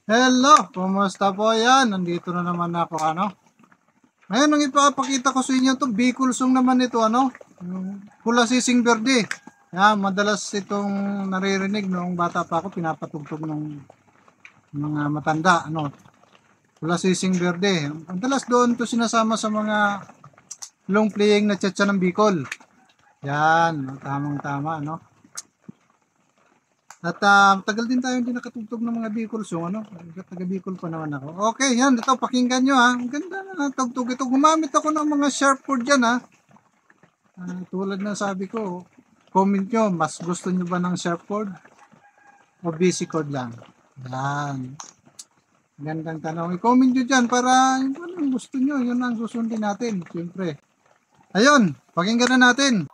Hello, kumusta po yan? Nandito na naman ako, Ngayon, ang ipapakita ko sa inyo to Bicol song naman ito, Yung Pula Sising Verde. Madalas itong naririnig noong bata pa ako, pinapatugtog ng mga matanda, Pula Sising Verde. Madalas doon to sinasama sa mga long playing na tiyatsa ng Bicol. Yan, tamang-tama, At tagal din tayo hindi nakatugtog ng mga Bicol song, Taga Bicol pa naman ako. Okay, yan. Ito, pakinggan nyo, Ang ganda na tugtog ito. Gumamit ako ng mga sharp chord dyan, tulad na sabi ko, comment nyo, mas gusto nyo ba ng sharp chord o busy chord lang? Yan. Gandang tanong. I-comment nyo dyan para yung gusto nyo, yun ang susundin natin, siyempre. Ayun, pakinggan na natin.